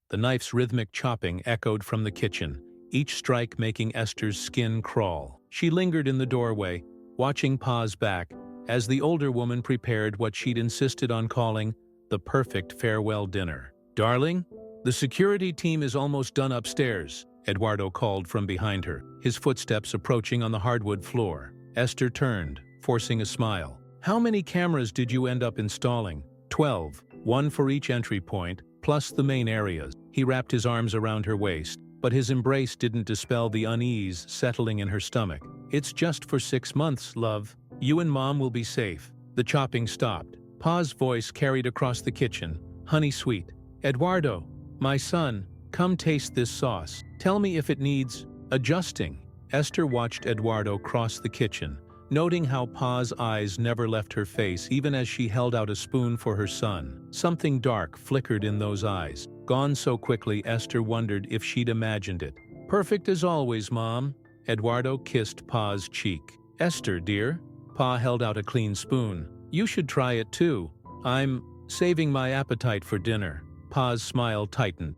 The knife's rhythmic chopping echoed from the kitchen, each strike making Esther's skin crawl. She lingered in the doorway, watching Pa's back, as the older woman prepared what she'd insisted on calling the perfect farewell dinner. "Darling, the security team is almost done upstairs," Eduardo called from behind her, his footsteps approaching on the hardwood floor. Esther turned, forcing a smile. "How many cameras did you end up installing?" 12, one for each entry point, plus the main areas. He wrapped his arms around her waist, but his embrace didn't dispel the unease settling in her stomach. "It's just for 6 months, love. You and Mom will be safe." The chopping stopped. Pa's voice carried across the kitchen, honey sweet. "Eduardo, my son, come taste this sauce. Tell me if it needs adjusting." Esther watched Eduardo cross the kitchen, noting how Pa's eyes never left her face even as she held out a spoon for her son. Something dark flickered in those eyes. Gone so quickly, Esther wondered if she'd imagined it. "Perfect as always, Mom." Eduardo kissed Pa's cheek. "Esther, dear." Pa held out a clean spoon. "You should try it too. I'm saving my appetite for dinner." Pa's smile tightened.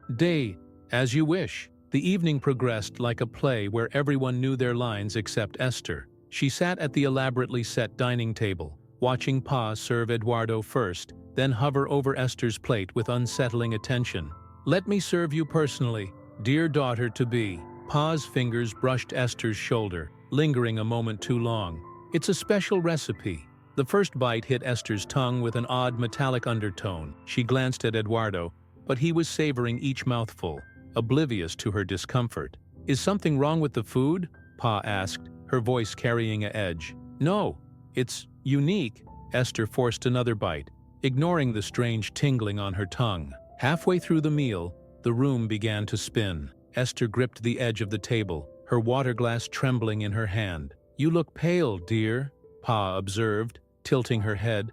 "As you wish." The evening progressed like a play where everyone knew their lines except Esther. She sat at the elaborately set dining table, watching Pa serve Eduardo first, then hover over Esther's plate with unsettling attention. "Let me serve you personally, dear daughter-to-be." Pa's fingers brushed Esther's shoulder, lingering a moment too long. "It's a special recipe." The first bite hit Esther's tongue with an odd metallic undertone. She glanced at Eduardo, but he was savoring each mouthful, oblivious to her discomfort. "Is something wrong with the food?" Pa asked, her voice carrying an edge. "No, it's unique." Esther forced another bite, ignoring the strange tingling on her tongue. Halfway through the meal, the room began to spin. Esther gripped the edge of the table, her water glass trembling in her hand. "You look pale, dear," Pa observed, tilting her head.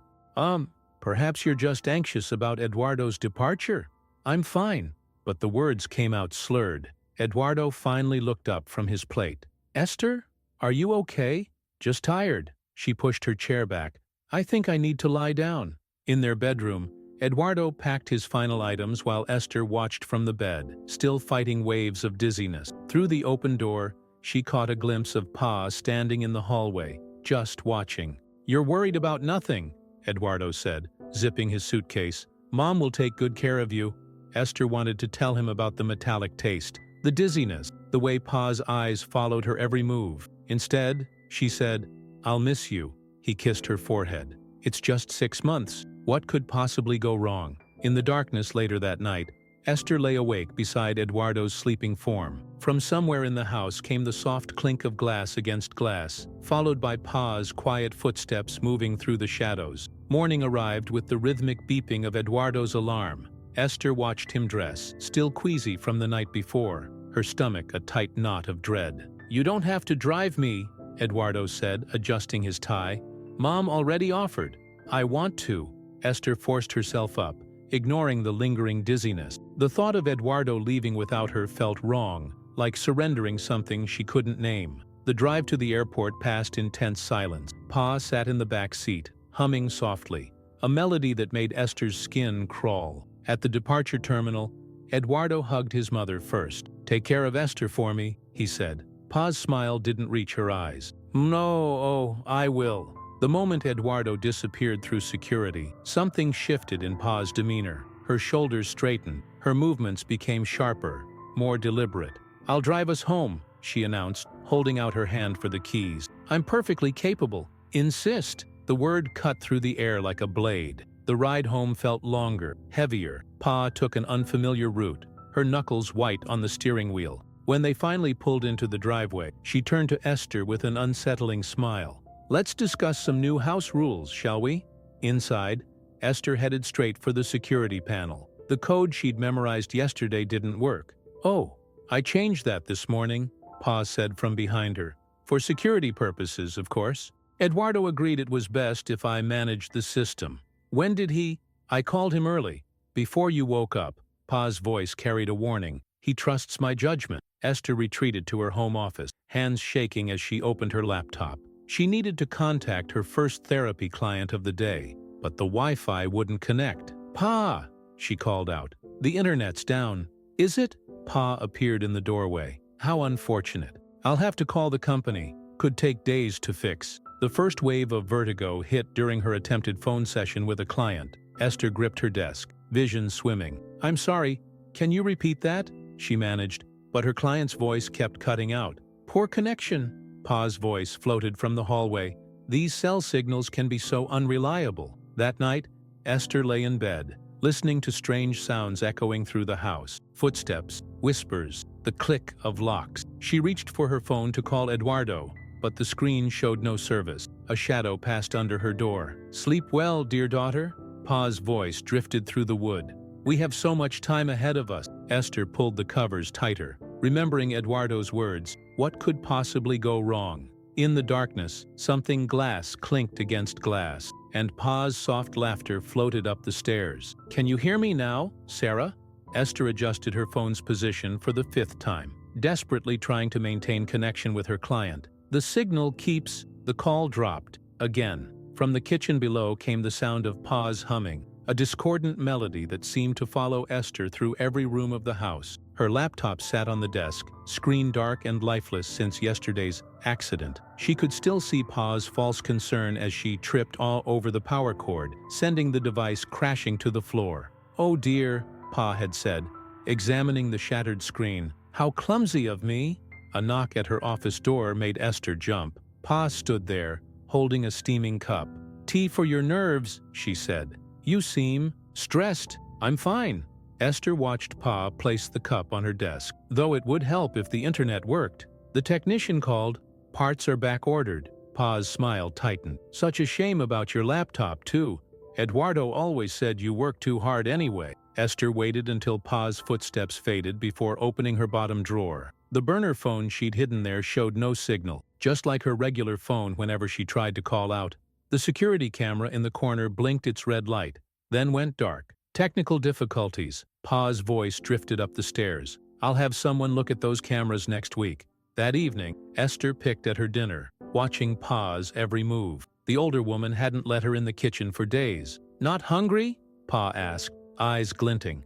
Perhaps you're just anxious about Eduardo's departure." "I'm fine." But the words came out slurred. Eduardo finally looked up from his plate. "Esther, are you okay?" "Just tired." She pushed her chair back. "I think I need to lie down." In their bedroom, Eduardo packed his final items while Esther watched from the bed, still fighting waves of dizziness. Through the open door, she caught a glimpse of Pa standing in the hallway, just watching. "You're worried about nothing," Eduardo said, zipping his suitcase. "Mom will take good care of you." Esther wanted to tell him about the metallic taste, the dizziness, the way Pa's eyes followed her every move. Instead, she said, "I'll miss you." He kissed her forehead. "It's just 6 months. What could possibly go wrong?" In the darkness later that night, Esther lay awake beside Eduardo's sleeping form. From somewhere in the house came the soft clink of glass against glass, followed by Pa's quiet footsteps moving through the shadows. Morning arrived with the rhythmic beeping of Eduardo's alarm. Esther watched him dress, still queasy from the night before, her stomach a tight knot of dread. "You don't have to drive me," Eduardo said, adjusting his tie. "Mom already offered." "I want to." Esther forced herself up, ignoring the lingering dizziness. The thought of Eduardo leaving without her felt wrong, like surrendering something she couldn't name. The drive to the airport passed in tense silence. Pa sat in the back seat, humming softly, a melody that made Esther's skin crawl. At the departure terminal, Eduardo hugged his mother first. "Take care of Esther for me," he said. Pa's smile didn't reach her eyes. "No, I will." The moment Eduardo disappeared through security, something shifted in Pa's demeanor. Her shoulders straightened, her movements became sharper, more deliberate. "I'll drive us home," she announced, holding out her hand for the keys. "I'm perfectly capable." "Insist." The word cut through the air like a blade. The ride home felt longer, heavier. Pa took an unfamiliar route, her knuckles white on the steering wheel. When they finally pulled into the driveway, she turned to Esther with an unsettling smile. "Let's discuss some new house rules, shall we?" Inside, Esther headed straight for the security panel. The code she'd memorized yesterday didn't work. "Oh, I changed that this morning," Pa said from behind her. "For security purposes, of course." Eduardo agreed it was best if I managed the system. "When did he?" "I called him early. Before you woke up." Pa's voice carried a warning. "He trusts my judgment." Esther retreated to her home office, hands shaking as she opened her laptop. She needed to contact her first therapy client of the day, but the Wi-Fi wouldn't connect. "Pa!" she called out. "The internet's down." Is it? Pa appeared in the doorway. How unfortunate. I'll have to call the company. Could take days to fix. The first wave of vertigo hit during her attempted phone session with a client. Esther gripped her desk, vision swimming. I'm sorry, can you repeat that? She managed, but her client's voice kept cutting out. Poor connection. Pa's voice floated from the hallway. These cell signals can be so unreliable. That night, Esther lay in bed, listening to strange sounds echoing through the house. Footsteps, whispers, the click of locks. She reached for her phone to call Eduardo, but the screen showed no service. A shadow passed under her door. Sleep well, dear daughter. Pa's voice drifted through the wood. We have so much time ahead of us. Esther pulled the covers tighter, remembering Eduardo's words. What could possibly go wrong? In the darkness, something glass clinked against glass, and Pa's soft laughter floated up the stairs. Can you hear me now, Sarah? Esther adjusted her phone's position for the 5th time, desperately trying to maintain connection with her client. The signal keeps. The call dropped. Again. From the kitchen below came the sound of Pa's humming, a discordant melody that seemed to follow Esther through every room of the house. Her laptop sat on the desk, screen dark and lifeless since yesterday's accident. She could still see Pa's false concern as she tripped all over the power cord, sending the device crashing to the floor. Oh dear, Pa had said, examining the shattered screen. How clumsy of me! A knock at her office door made Esther jump. Pa stood there, holding a steaming cup. Tea for your nerves, she said. You seem stressed. I'm fine. Esther watched Pa place the cup on her desk. Though it would help if the internet worked. The technician called. Parts are back ordered. Pa's smile tightened. Such a shame about your laptop, too. Eduardo always said you work too hard anyway. Esther waited until Pa's footsteps faded before opening her bottom drawer. The burner phone she'd hidden there showed no signal, just like her regular phone whenever she tried to call out. The security camera in the corner blinked its red light, then went dark. Technical difficulties. Pa's voice drifted up the stairs. I'll have someone look at those cameras next week. That evening, Esther picked at her dinner, watching Pa's every move. The older woman hadn't let her in the kitchen for days. Not hungry? Pa asked, eyes glinting.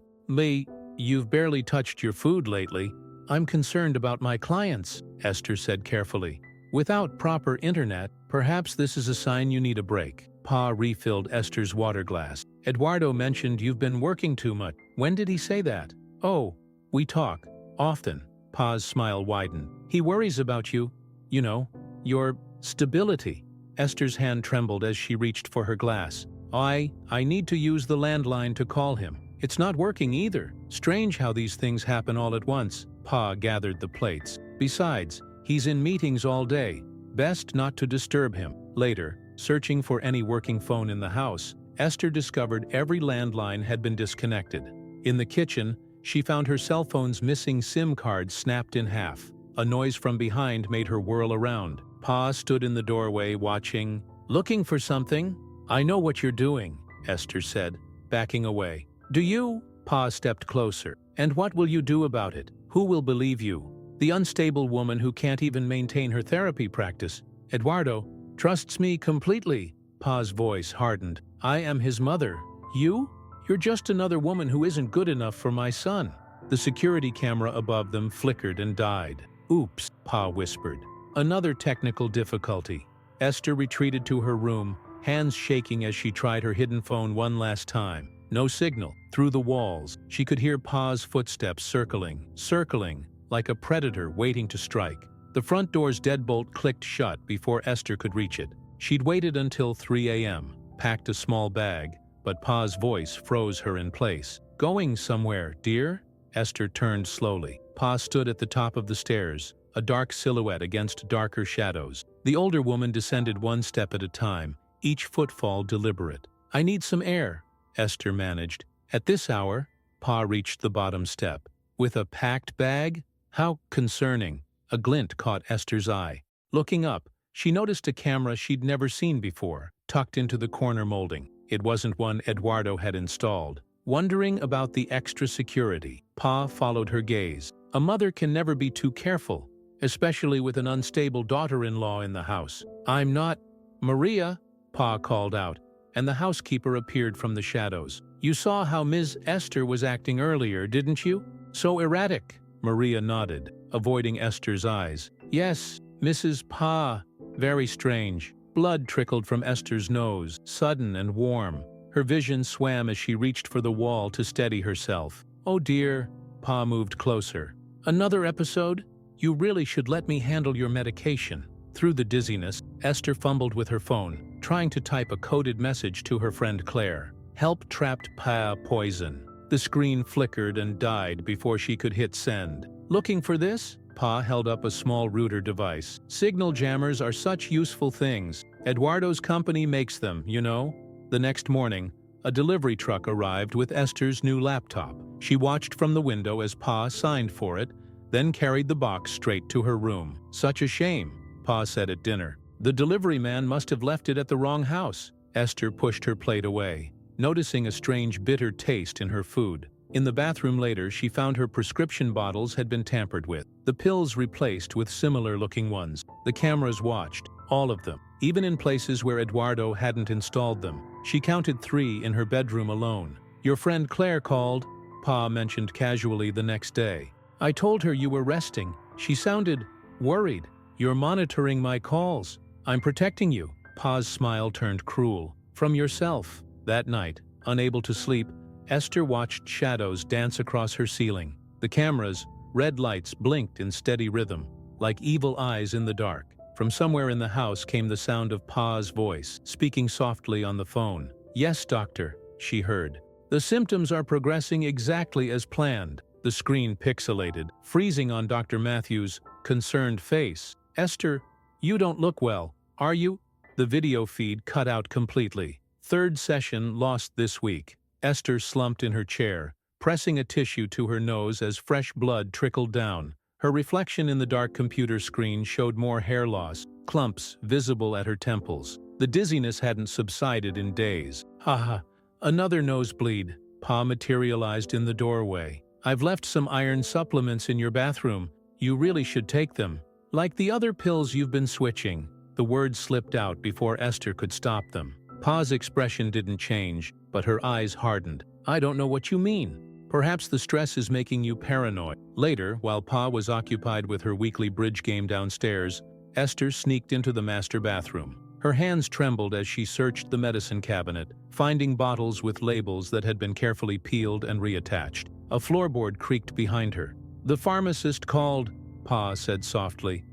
You've barely touched your food lately. I'm concerned about my clients, Esther said carefully. Without proper internet, perhaps this is a sign you need a break. Pa refilled Esther's water glass. Eduardo mentioned you've been working too much. When did he say that? Oh, we talk. Often. Pa's smile widened. He worries about you. You know, your stability. Esther's hand trembled as she reached for her glass. I need to use the landline to call him. It's not working either. Strange how these things happen all at once. Pa gathered the plates. Besides, he's in meetings all day. Best not to disturb him. Later, searching for any working phone in the house, Esther discovered every landline had been disconnected. In the kitchen, she found her cell phone's missing SIM card snapped in half. A noise from behind made her whirl around. Pa stood in the doorway watching. Looking for something? I know what you're doing, Esther said, backing away. Do you? Pa stepped closer. And what will you do about it? Who will believe you? The unstable woman who can't even maintain her therapy practice. Eduardo trusts me completely. Pa's voice hardened. I am his mother. You? You're just another woman who isn't good enough for my son. The security camera above them flickered and died. Oops, Pa whispered. Another technical difficulty. Esther retreated to her room, hands shaking as she tried her hidden phone one last time. No signal. Through the walls, she could hear Pa's footsteps circling, like a predator waiting to strike. The front door's deadbolt clicked shut before Esther could reach it. She'd waited until 3 a.m., packed a small bag, but Pa's voice froze her in place. Going somewhere, dear? Esther turned slowly. Pa stood at the top of the stairs, a dark silhouette against darker shadows. The older woman descended one step at a time, each footfall deliberate. I need some air, Esther managed. At this hour, Pa reached the bottom step. With a packed bag? How concerning. A glint caught Esther's eye. Looking up, she noticed a camera she'd never seen before, tucked into the corner molding. It wasn't one Eduardo had installed. Wondering about the extra security, Pa followed her gaze. A mother can never be too careful, especially with an unstable daughter-in-law in the house. I'm not... Maria, Pa called out, and the housekeeper appeared from the shadows. You saw how Ms. Esther was acting earlier, didn't you? So erratic. Maria nodded, avoiding Esther's eyes. Yes, Mrs. Pa. Very strange. Blood trickled from Esther's nose, sudden and warm. Her vision swam as she reached for the wall to steady herself. Oh dear. Pa moved closer. Another episode? You really should let me handle your medication. Through the dizziness, Esther fumbled with her phone, trying to type a coded message to her friend Claire. Help trapped Pa poison. The screen flickered and died before she could hit send. Looking for this? Pa held up a small router device. Signal jammers are such useful things. Eduardo's company makes them, you know. The next morning, a delivery truck arrived with Esther's new laptop. She watched from the window as Pa signed for it, then carried the box straight to her room. Such a shame, Pa said at dinner. The delivery man must have left it at the wrong house. Esther pushed her plate away, noticing a strange bitter taste in her food. In the bathroom later, she found her prescription bottles had been tampered with, the pills replaced with similar-looking ones. The cameras watched, all of them, even in places where Eduardo hadn't installed them. She counted 3 in her bedroom alone. Your friend Claire called, Pa mentioned casually the next day. I told her you were resting. She sounded worried. You're monitoring my calls. I'm protecting you. Pa's smile turned cruel. From yourself. That night, unable to sleep, Esther watched shadows dance across her ceiling. The cameras, red lights blinked in steady rhythm, like evil eyes in the dark. From somewhere in the house came the sound of Pa's voice, speaking softly on the phone. Yes, doctor, she heard. The symptoms are progressing exactly as planned. The screen pixelated, freezing on Dr. Matthews' concerned face. Esther, you don't look well, are you? The video feed cut out completely. Third session lost this week. Esther slumped in her chair, pressing a tissue to her nose as fresh blood trickled down. Her reflection in the dark computer screen showed more hair loss, clumps visible at her temples. The dizziness hadn't subsided in days. Haha, another nosebleed. Pa materialized in the doorway. I've left some iron supplements in your bathroom. You really should take them. Like the other pills you've been switching. The words slipped out before Esther could stop them. Pa's expression didn't change, but her eyes hardened. I don't know what you mean. Perhaps the stress is making you paranoid. Later, while Pa was occupied with her weekly bridge game downstairs, Esther sneaked into the master bathroom. Her hands trembled as she searched the medicine cabinet, finding bottles with labels that had been carefully peeled and reattached. A floorboard creaked behind her. The pharmacist called, Pa said softly.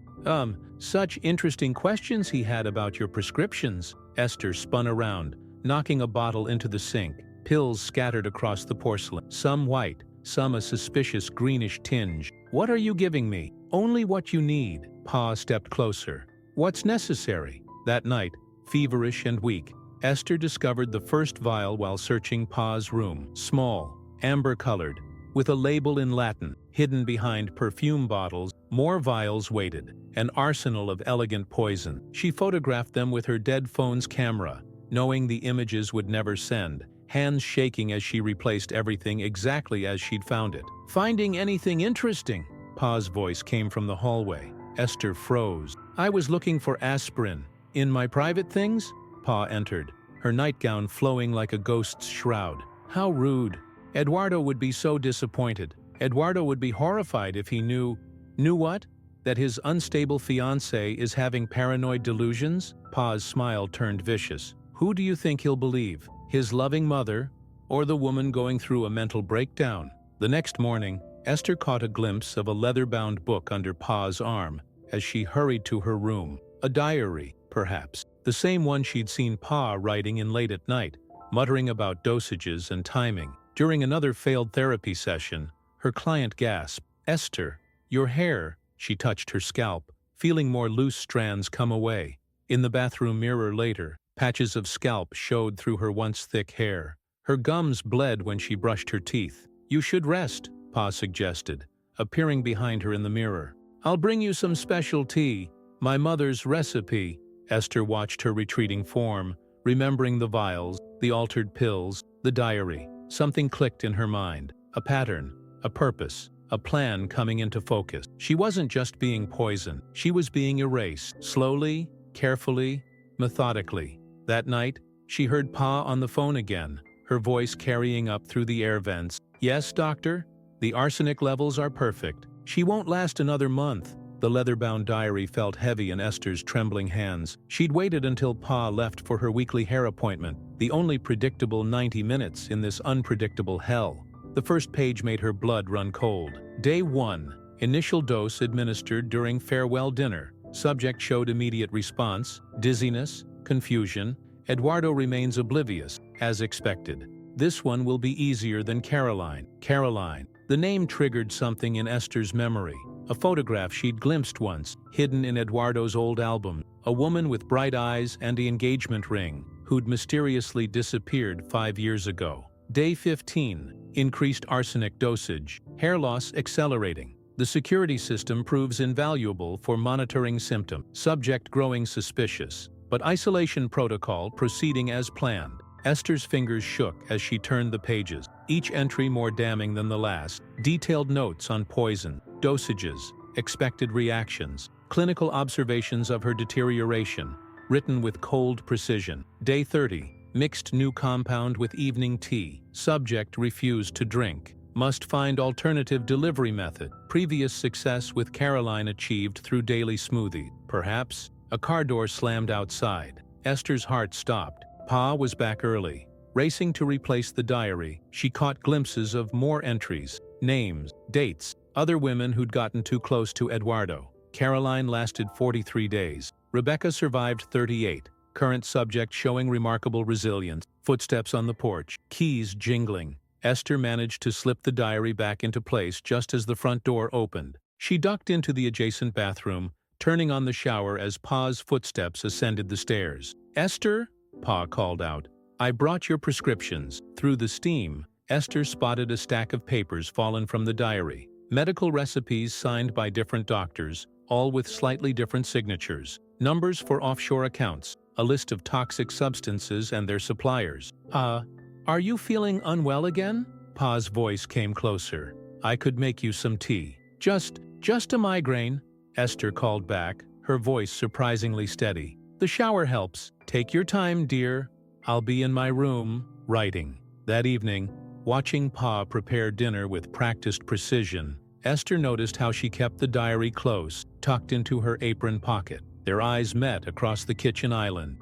Such interesting questions he had about your prescriptions. Esther spun around, knocking a bottle into the sink. Pills scattered across the porcelain, some white, some a suspicious greenish tinge. What are you giving me? Only what you need. Pa stepped closer. What's necessary? That night, feverish and weak, Esther discovered the first vial while searching Pa's room. Small, amber-colored, with a label in Latin, hidden behind perfume bottles. More vials waited, an arsenal of elegant poison. She photographed them with her dead phone's camera, knowing the images would never send, hands shaking as she replaced everything exactly as she'd found it. Finding anything interesting? Pa's voice came from the hallway. Esther froze. I was looking for aspirin. In my private things? Pa entered, her nightgown flowing like a ghost's shroud. How rude. Eduardo would be so disappointed. Eduardo would be horrified if he knew what? That his unstable fiancée is having paranoid delusions? Pa's smile turned vicious. Who do you think he'll believe? His loving mother, or the woman going through a mental breakdown? The next morning, Esther caught a glimpse of a leather-bound book under Pa's arm as she hurried to her room. A diary, perhaps. The same one she'd seen Pa writing in late at night, muttering about dosages and timing. During another failed therapy session, her client gasped, Esther, your hair. She touched her scalp, feeling more loose strands come away. In the bathroom mirror later, patches of scalp showed through her once thick hair. Her gums bled when she brushed her teeth. You should rest, Pa suggested, appearing behind her in the mirror. I'll bring you some special tea, my mother's recipe. Esther watched her retreating form, remembering the vials, the altered pills, the diary. Something clicked in her mind. A pattern, a purpose, a plan coming into focus. She wasn't just being poisoned. She was being erased, slowly, carefully, methodically. That night, she heard Pa on the phone again, her voice carrying up through the air vents. Yes, doctor? The arsenic levels are perfect. She won't last another month. The leather-bound diary felt heavy in Esther's trembling hands. She'd waited until Pa left for her weekly hair appointment, the only predictable 90 minutes in this unpredictable hell. The first page made her blood run cold. Day 1. Initial dose administered during farewell dinner. Subject showed immediate response, dizziness, confusion. Eduardo remains oblivious, as expected. This one will be easier than Caroline. Caroline. The name triggered something in Esther's memory. A photograph she'd glimpsed once, hidden in Eduardo's old album. A woman with bright eyes and the engagement ring, who'd mysteriously disappeared 5 years ago. Day 15. Increased arsenic dosage. Hair loss accelerating. The security system proves invaluable for monitoring symptoms. Subject growing suspicious, but isolation protocol proceeding as planned. Esther's fingers shook as she turned the pages, each entry more damning than the last. Detailed notes on poison, dosages, expected reactions, clinical observations of her deterioration, written with cold precision. Day 30. Mixed new compound with evening tea. Subject refused to drink. Must find alternative delivery method. Previous success with Caroline achieved through daily smoothie. Perhaps. A car door slammed outside. Esther's heart stopped. Pa was back early. Racing to replace the diary, she caught glimpses of more entries, names, dates, other women who'd gotten too close to Eduardo. Caroline lasted 43 days. Rebecca survived 38. Current subject showing remarkable resilience. Footsteps on the porch, keys jingling. Esther managed to slip the diary back into place just as the front door opened. She ducked into the adjacent bathroom, turning on the shower as Pa's footsteps ascended the stairs. "Esther?" Pa called out. "I brought your prescriptions." Through the steam, Esther spotted a stack of papers fallen from the diary. Medical recipes signed by different doctors, all with slightly different signatures. Numbers for offshore accounts, a list of toxic substances and their suppliers. Are you feeling unwell again?" Pa's voice came closer. "I could make you some tea." Just a migraine," Esther called back, her voice surprisingly steady. "The shower helps. Take your time, dear. I'll be in my room, writing." That evening, watching Pa prepare dinner with practiced precision, Esther noticed how she kept the diary close, tucked into her apron pocket. Their eyes met across the kitchen island.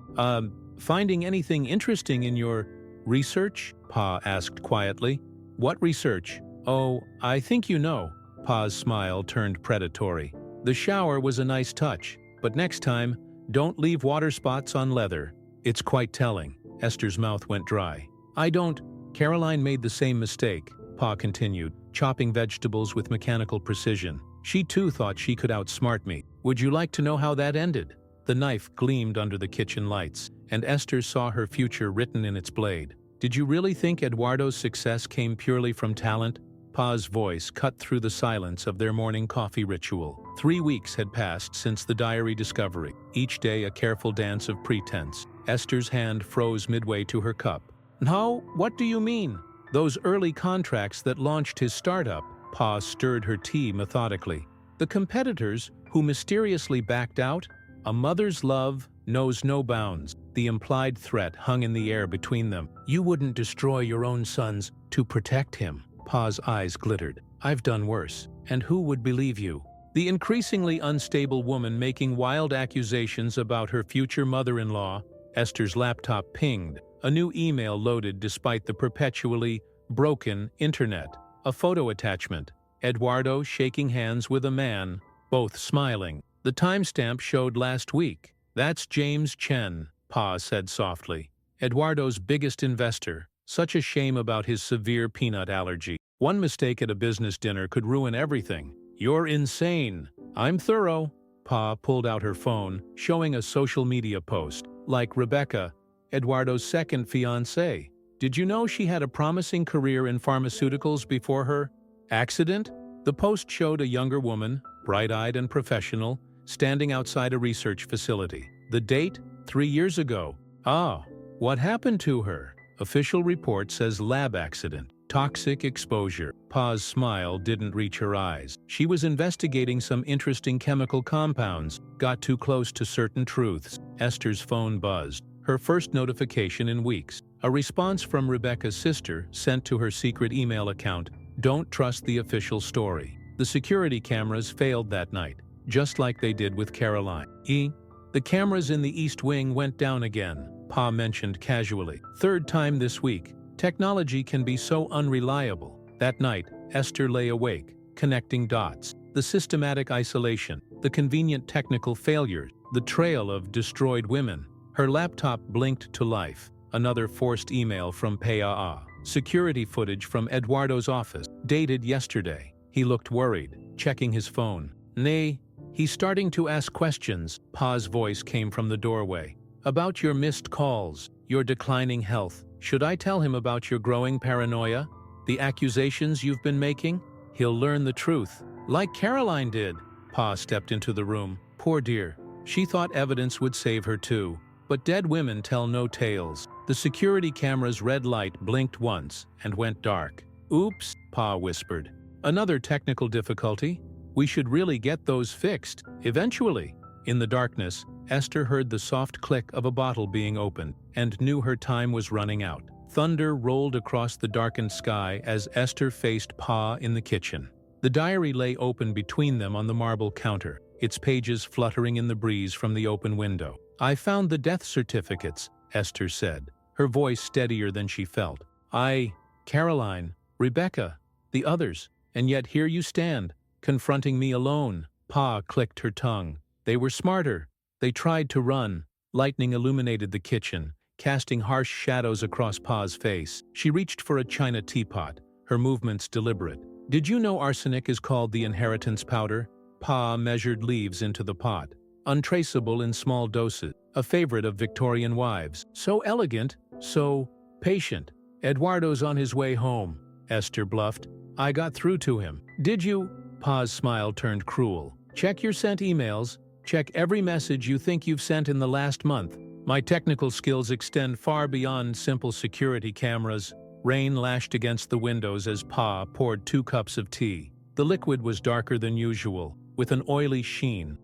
Finding anything interesting in your research?" Pa asked quietly. "What research?" "Oh, I think you know." Pa's smile turned predatory. "The shower was a nice touch, but next time, don't leave water spots on leather. It's quite telling." Esther's mouth went dry. "I don't." Caroline made the same mistake, Pa continued, chopping vegetables with mechanical precision. "She too thought she could outsmart me. Would you like to know how that ended?" The knife gleamed under the kitchen lights, and Esther saw her future written in its blade. "Did you really think Eduardo's success came purely from talent?" Pa's voice cut through the silence of their morning coffee ritual. 3 weeks had passed since the diary discovery, each day a careful dance of pretense. Esther's hand froze midway to her cup. "Now, what do you mean?" "Those early contracts that launched his startup." Pa stirred her tea methodically. "The competitors who mysteriously backed out? A mother's love knows no bounds." The implied threat hung in the air between them. "You wouldn't destroy your own sons to protect him." Pa's eyes glittered. "I've done worse. And who would believe you?" The increasingly unstable woman making wild accusations about her future mother-in-law. Esther's laptop pinged. A new email loaded despite the perpetually broken internet. A photo attachment. Eduardo shaking hands with a man, both smiling. The timestamp showed last week. "That's James Chen," Pa said softly. "Eduardo's biggest investor. Such a shame about his severe peanut allergy. One mistake at a business dinner could ruin everything." "You're insane." "I'm thorough." Pa pulled out her phone, showing a social media post. "Like Rebecca, Eduardo's second fiancée. Did you know she had a promising career in pharmaceuticals before her accident?" The post showed a younger woman, bright-eyed and professional, standing outside a research facility. The date? 3 years ago. "Ah, what happened to her?" "Official report says lab accident. Toxic exposure." Pa's smile didn't reach her eyes. She was investigating some interesting chemical compounds, got too close to certain truths. Esther's phone buzzed. Her first notification in weeks. A response from Rebecca's sister, sent to her secret email account. Don't trust the official story. The security cameras failed that night, just like they did with Caroline. The cameras in the East Wing went down again, Pa mentioned casually. Third time this week. Technology can be so unreliable. That night, Esther lay awake, connecting dots. The systematic isolation, the convenient technical failures, the trail of destroyed women. Her laptop blinked to life. Another forced email from Paa. Security footage from Eduardo's office, dated yesterday. He looked worried, checking his phone. Nay, he's starting to ask questions. Pa's voice came from the doorway. About your missed calls, your declining health. Should I tell him about your growing paranoia? The accusations you've been making? He'll learn the truth. Like Caroline did. Pa stepped into the room. Poor dear. She thought evidence would save her too. But dead women tell no tales. The security camera's red light blinked once and went dark. Oops, Pa whispered. Another technical difficulty? We should really get those fixed, eventually. In the darkness, Esther heard the soft click of a bottle being opened and knew her time was running out. Thunder rolled across the darkened sky as Esther faced Pa in the kitchen. The diary lay open between them on the marble counter, its pages fluttering in the breeze from the open window. I found the death certificates, Esther said, her voice steadier than she felt. Caroline, Rebecca, the others, and yet here you stand, confronting me alone. Pa clicked her tongue. They were smarter. They tried to run. Lightning illuminated the kitchen, casting harsh shadows across Pa's face. She reached for a china teapot, her movements deliberate. Did you know arsenic is called the inheritance powder? Pa measured leaves into the pot. Untraceable in small doses, a favorite of Victorian wives. So elegant, so patient. Eduardo's on his way home, Esther bluffed. I got through to him. Did you? Pa's smile turned cruel. Check your sent emails. Check every message you think you've sent in the last month. My technical skills extend far beyond simple security cameras. Rain lashed against the windows as Pa poured 2 cups of tea. The liquid was darker than usual, with an oily sheen.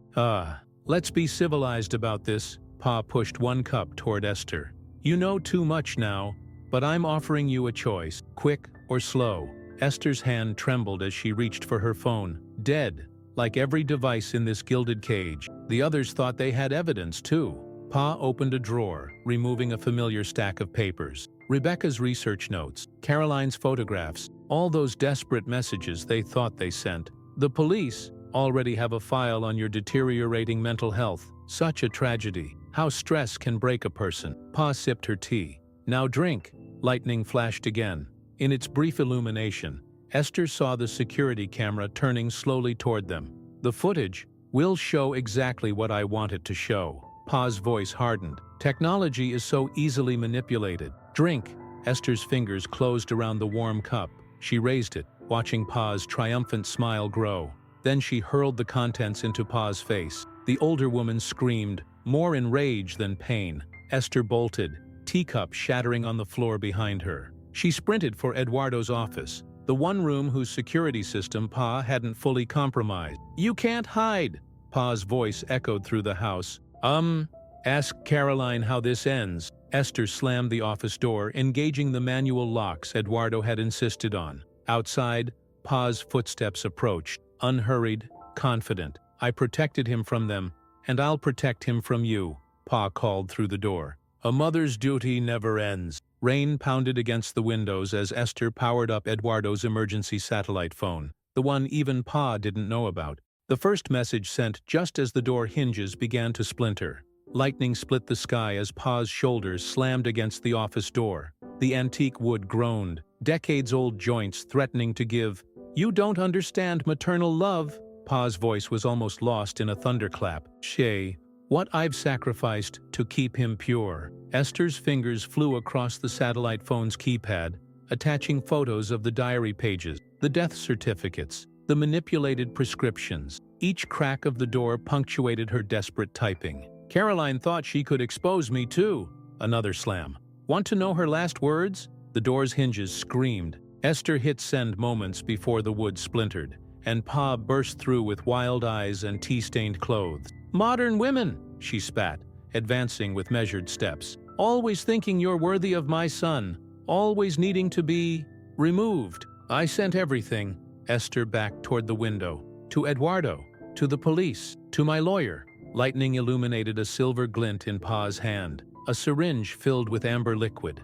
Let's be civilized about this. Pa pushed 1 cup toward Esther. You know too much now, but I'm offering you a choice, quick or slow. Esther's hand trembled as she reached for her phone. Dead, like every device in this gilded cage. The others thought they had evidence too. Pa opened a drawer, removing a familiar stack of papers. Rebecca's research notes, Caroline's photographs, all those desperate messages they thought they sent. The police already have a file on your deteriorating mental health. Such a tragedy. How stress can break a person. Pa sipped her tea. Now drink. Lightning flashed again. In its brief illumination, Esther saw the security camera turning slowly toward them. The footage will show exactly what I want it to show. Pa's voice hardened. Technology is so easily manipulated. Drink. Esther's fingers closed around the warm cup. She raised it, watching Pa's triumphant smile grow. Then she hurled the contents into Pa's face. The older woman screamed, more in rage than pain. Esther bolted, teacup shattering on the floor behind her. She sprinted for Eduardo's office, the one room whose security system Pa hadn't fully compromised. You can't hide! Pa's voice echoed through the house. Ask Caroline how this ends. Esther slammed the office door, engaging the manual locks Eduardo had insisted on. Outside, Pa's footsteps approached, unhurried, confident. I protected him from them, and I'll protect him from you, Pa called through the door. A mother's duty never ends. Rain pounded against the windows as Esther powered up Eduardo's emergency satellite phone, the one even Pa didn't know about. The first message sent just as the door hinges began to splinter. Lightning split the sky as Pa's shoulders slammed against the office door. The antique wood groaned, decades-old joints threatening to give. You don't understand maternal love. Pa's voice was almost lost in a thunderclap. Shay, what I've sacrificed to keep him pure. Esther's fingers flew across the satellite phone's keypad, attaching photos of the diary pages, the death certificates, the manipulated prescriptions. Each crack of the door punctuated her desperate typing. Caroline thought she could expose me too. Another slam. Want to know her last words? The door's hinges screamed. Esther hit send moments before the wood splintered, and Pa burst through with wild eyes and tea-stained clothes. Modern women, she spat, advancing with measured steps. Always thinking you're worthy of my son. Always needing to be removed. I sent everything, Esther backed toward the window, to Eduardo, to the police, to my lawyer. Lightning illuminated a silver glint in Pa's hand, a syringe filled with amber liquid.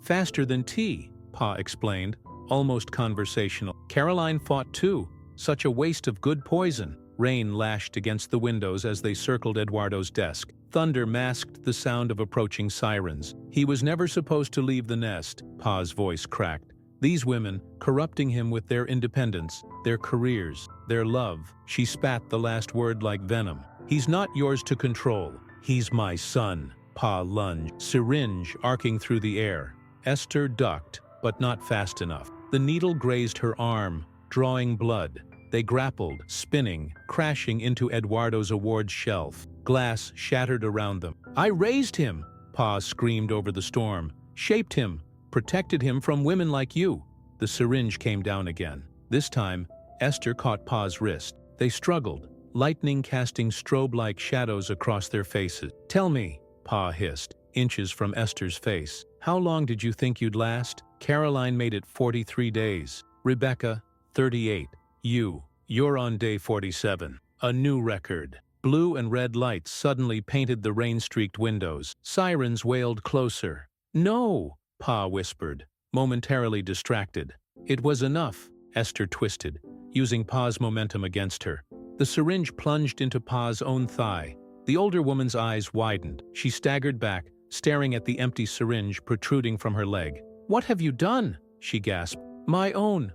Faster than tea, Pa explained, almost conversational. Caroline fought too. Such a waste of good poison. Rain lashed against the windows as they circled Eduardo's desk. Thunder masked the sound of approaching sirens. He was never supposed to leave the nest, Pa's voice cracked. These women, corrupting him with their independence, their careers, their love. She spat the last word like venom. He's not yours to control. He's my son. Pa lunged, syringe arcing through the air. Esther ducked, but not fast enough. The needle grazed her arm, drawing blood. They grappled, spinning, crashing into Eduardo's awards shelf. Glass shattered around them. I raised him, Pa screamed over the storm. Shaped him, protected him from women like you. The syringe came down again. This time, Esther caught Pa's wrist. They struggled, lightning casting strobe-like shadows across their faces. Tell me, Pa hissed, inches from Esther's face. How long did you think you'd last? Caroline made it 43 days. Rebecca, 38. You're on day 47. A new record. Blue and red lights suddenly painted the rain-streaked windows. Sirens wailed closer. No, Pa whispered, momentarily distracted. It was enough, Esther twisted, using Pa's momentum against her. The syringe plunged into Pa's own thigh. The older woman's eyes widened. She staggered back, staring at the empty syringe protruding from her leg. What have you done? She gasped. My own.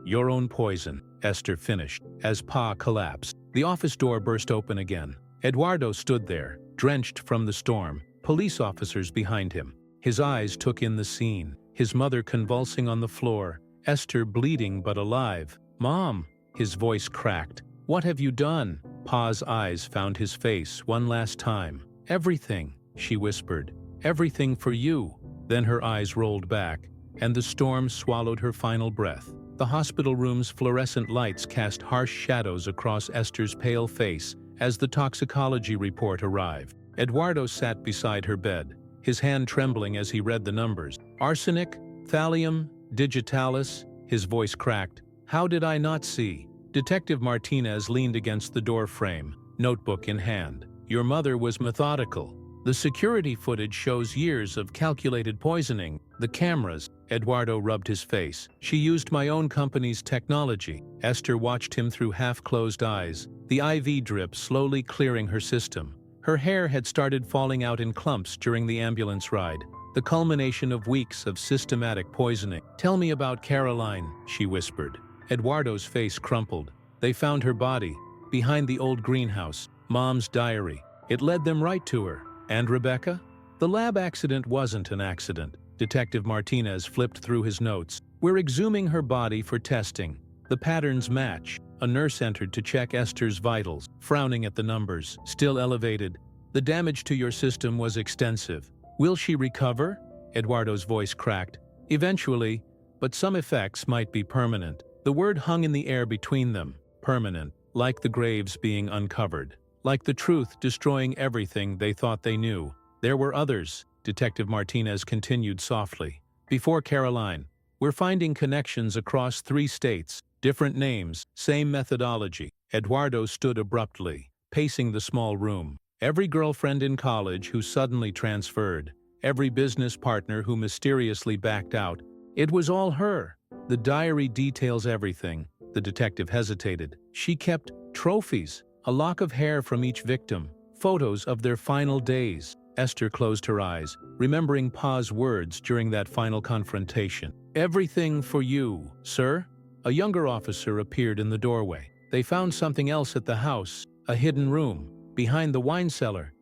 Your own poison, Esther finished, as Pa collapsed. The office door burst open again. Eduardo stood there, drenched from the storm, police officers behind him. His eyes took in the scene, his mother convulsing on the floor, Esther bleeding but alive. Mom, his voice cracked. What have you done? Pa's eyes found his face one last time. Everything, she whispered. Everything for you. Then her eyes rolled back, and the storm swallowed her final breath. The hospital room's fluorescent lights cast harsh shadows across Esther's pale face as the toxicology report arrived. Eduardo sat beside her bed, his hand trembling as he read the numbers. Arsenic, thallium, digitalis, his voice cracked. How did I not see? Detective Martinez leaned against the door frame, notebook in hand. Your mother was methodical. The security footage shows years of calculated poisoning. The cameras. Eduardo rubbed his face. She used my own company's technology. Esther watched him through half-closed eyes, the IV drip slowly clearing her system. Her hair had started falling out in clumps during the ambulance ride, the culmination of weeks of systematic poisoning. Tell me about Caroline, she whispered. Eduardo's face crumpled. They found her body, behind the old greenhouse, Mom's diary. It led them right to her. And Rebecca? The lab accident wasn't an accident. Detective Martinez flipped through his notes. We're exhuming her body for testing. The patterns match. A nurse entered to check Esther's vitals, frowning at the numbers, still elevated. The damage to your system was extensive. Will she recover? Eduardo's voice cracked. Eventually, but some effects might be permanent. The word hung in the air between them. Permanent, like the graves being uncovered. Like the truth destroying everything they thought they knew. There were others, Detective Martinez continued softly. Before Caroline, we're finding connections across 3 states, different names, same methodology. Eduardo stood abruptly, pacing the small room. Every girlfriend in college who suddenly transferred, every business partner who mysteriously backed out, it was all her. The diary details everything. The detective hesitated. She kept trophies. A lock of hair from each victim, photos of their final days. Esther closed her eyes, remembering Pa's words during that final confrontation. Everything for you, sir? A younger officer appeared in the doorway. They found something else at the house, a hidden room, behind the wine cellar.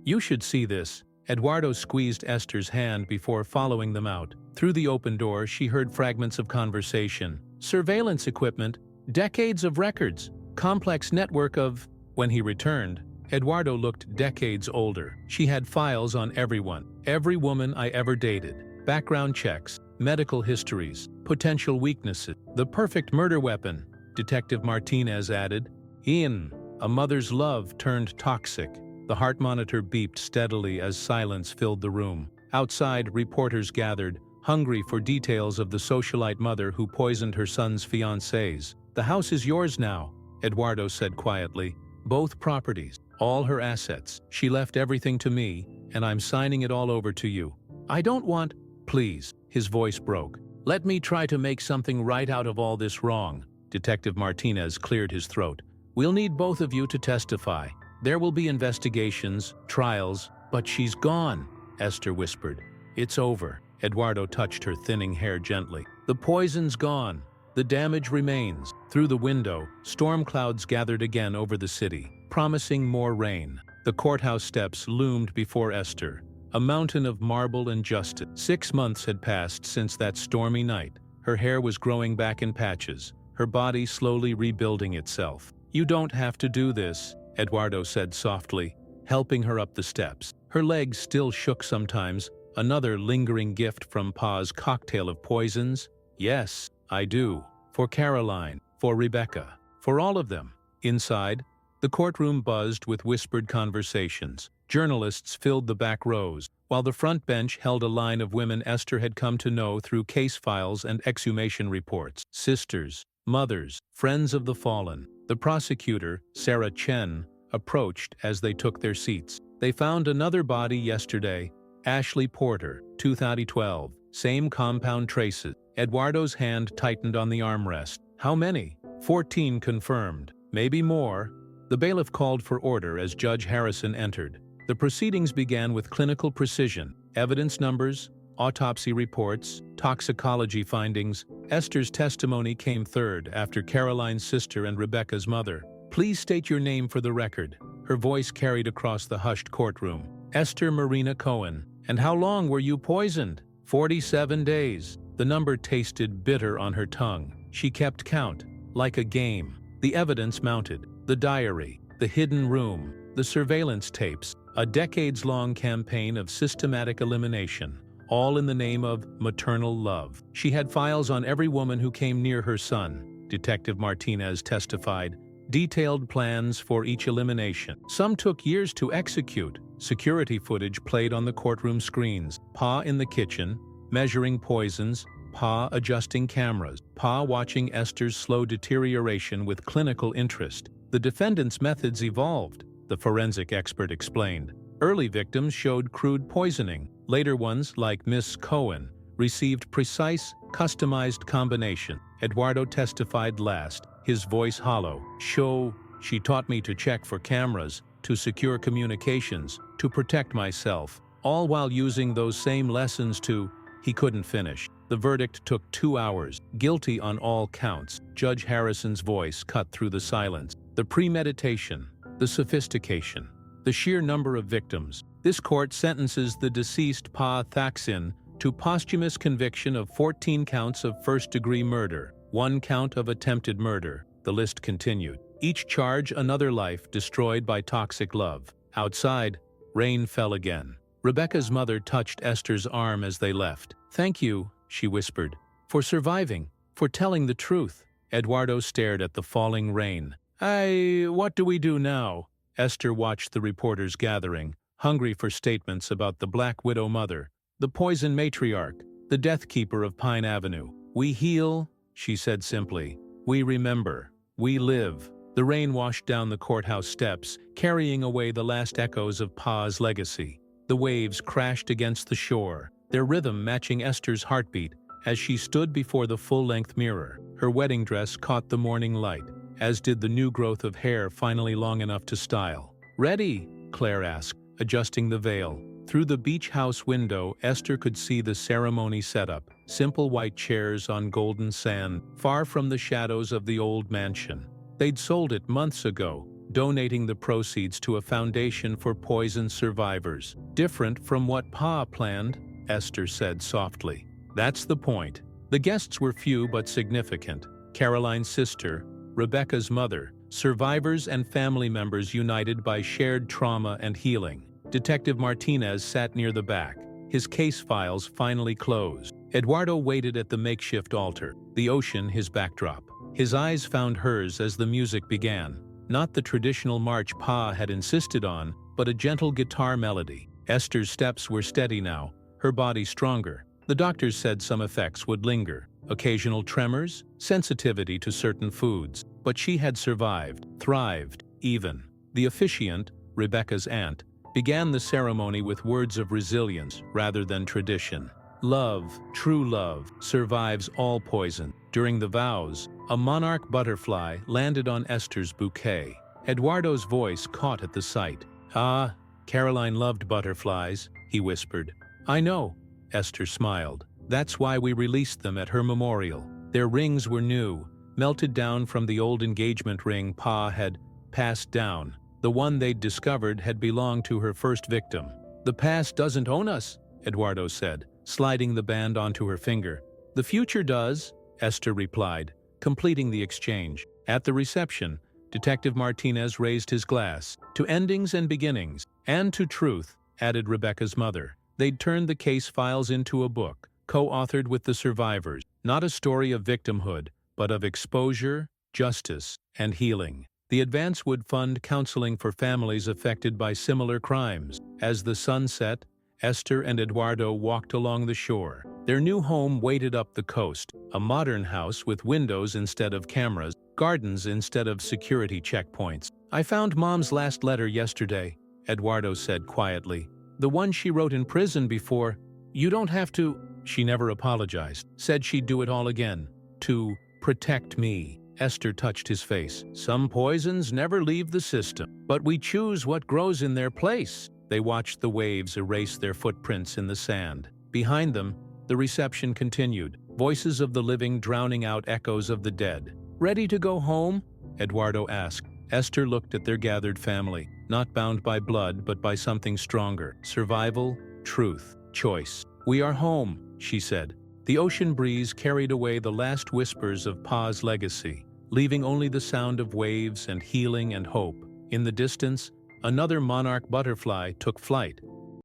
You should see this. Eduardo squeezed Esther's hand before following them out. Through the open door, she heard fragments of conversation. Surveillance equipment, decades of records. Complex network of... When he returned, Eduardo looked decades older. She had files on everyone, every woman I ever dated, background checks, medical histories, potential weaknesses. The perfect murder weapon, Detective Martinez added. A mother's love turned toxic. The heart monitor beeped steadily as silence filled the room. Outside, reporters gathered, hungry for details of the socialite mother who poisoned her son's fiancés. "The house is yours now," Eduardo said quietly. "Both properties, all her assets. She left everything to me, and I'm signing it all over to you. I don't want—" "Please," his voice broke. "Let me try to make something right out of all this wrong." Detective Martinez cleared his throat. "We'll need both of you to testify. There will be investigations, trials, but she's gone," Esther whispered. "It's over." Eduardo touched her thinning hair gently. "The poison's gone. The damage remains." Through the window, storm clouds gathered again over the city, promising more rain. The courthouse steps loomed before Esther, a mountain of marble and justice. 6 months had passed since that stormy night. Her hair was growing back in patches, her body slowly rebuilding itself. "You don't have to do this," Eduardo said softly, helping her up the steps. Her legs still shook sometimes, another lingering gift from Pa's cocktail of poisons. "Yes, I do. For Caroline, for Rebecca, for all of them." Inside, the courtroom buzzed with whispered conversations. Journalists filled the back rows, while the front bench held a line of women Esther had come to know through case files and exhumation reports. Sisters, mothers, friends of the fallen. The prosecutor, Sarah Chen, approached as they took their seats. "They found another body yesterday. Ashley Porter, 2012. Same compound traces." Eduardo's hand tightened on the armrest. "How many?" 14 confirmed. "Maybe more." The bailiff called for order as Judge Harrison entered. The proceedings began with clinical precision, evidence numbers, autopsy reports, toxicology findings. Esther's testimony came third after Caroline's sister and Rebecca's mother. "Please state your name for the record." Her voice carried across the hushed courtroom. "Esther Marina Cohen." "And how long were you poisoned?" 47 days. The number tasted bitter on her tongue. She kept count, like a game. The evidence mounted. The diary, the hidden room, the surveillance tapes, a decades-long campaign of systematic elimination, all in the name of maternal love. She had files on every woman who came near her son, Detective Martinez testified, detailed plans for each elimination. Some took years to execute. Security footage played on the courtroom screens. Pa in the kitchen, measuring poisons, Pa adjusting cameras, Pa watching Esther's slow deterioration with clinical interest. The defendant's methods evolved, the forensic expert explained. Early victims showed crude poisoning. Later ones, like Miss Cohen, received precise, customized combination. Eduardo testified last, his voice hollow. She taught me to check for cameras, to secure communications, to protect myself, all while using those same lessons to—" He couldn't finish. The verdict took 2 hours, guilty on all counts. Judge Harrison's voice cut through the silence. The premeditation, the sophistication, the sheer number of victims. This court sentences the deceased Pa Thaksin to posthumous conviction of 14 counts of first-degree murder, 1 count of attempted murder. The list continued. Each charge another life destroyed by toxic love. Outside, rain fell again. Rebecca's mother touched Esther's arm as they left. "Thank you," she whispered, "for surviving, for telling the truth." Eduardo stared at the falling rain. What do we do now?" Esther watched the reporters gathering, hungry for statements about the Black Widow mother, the poison matriarch, the death keeper of Pine Avenue. "We heal," she said simply. "We remember. We live." The rain washed down the courthouse steps, carrying away the last echoes of Pa's legacy. The waves crashed against the shore, their rhythm matching Esther's heartbeat as she stood before the full-length mirror. Her wedding dress caught the morning light, as did the new growth of hair finally long enough to style. "Ready?" Claire asked, adjusting the veil. Through the beach house window, Esther could see the ceremony setup, simple white chairs on golden sand, far from the shadows of the old mansion. They'd sold it months ago, donating the proceeds to a foundation for poison survivors. "Different from what Pa planned," Esther said softly. "That's the point." The guests were few but significant. Caroline's sister, Rebecca's mother, survivors and family members united by shared trauma and healing. Detective Martinez sat near the back, his case files finally closed. Eduardo waited at the makeshift altar, the ocean his backdrop. His eyes found hers as the music began. Not the traditional march Pa had insisted on, but a gentle guitar melody. Esther's steps were steady now, her body stronger. The doctors said some effects would linger, occasional tremors, sensitivity to certain foods, but she had survived, thrived, even. The officiant, Rebecca's aunt, began the ceremony with words of resilience rather than tradition. Love, true love, survives all poison. During the vows, a monarch butterfly landed on Esther's bouquet. Eduardo's voice caught at the sight. "Ah, Caroline loved butterflies," he whispered. "I know," Esther smiled. "That's why we released them at her memorial. Their rings were new, melted down from the old engagement ring Pa had passed down. The one they'd discovered had belonged to her first victim." "The past doesn't own us," Eduardo said, sliding the band onto her finger. "The future does," Esther replied, completing the exchange. At the reception, Detective Martinez raised his glass. "To endings and beginnings, and to truth," added Rebecca's mother. They'd turned the case files into a book, co-authored with the survivors. Not a story of victimhood, but of exposure, justice, and healing. The advance would fund counseling for families affected by similar crimes. As the sun set, Esther and Eduardo walked along the shore. Their new home waited up the coast, a modern house with windows instead of cameras, gardens instead of security checkpoints. "I found Mom's last letter yesterday," Eduardo said quietly. "The one she wrote in prison before. You don't have to—" She never apologized, said she'd do it all again. "To protect me." Esther touched his face. "Some poisons never leave the system, but we choose what grows in their place." They watched the waves erase their footprints in the sand. Behind them, the reception continued, voices of the living drowning out echoes of the dead. "Ready to go home?" Eduardo asked. Esther looked at their gathered family, not bound by blood but by something stronger. Survival, truth, choice. "We are home," she said. The ocean breeze carried away the last whispers of Pa's legacy, leaving only the sound of waves and healing and hope. In the distance, another monarch butterfly took flight,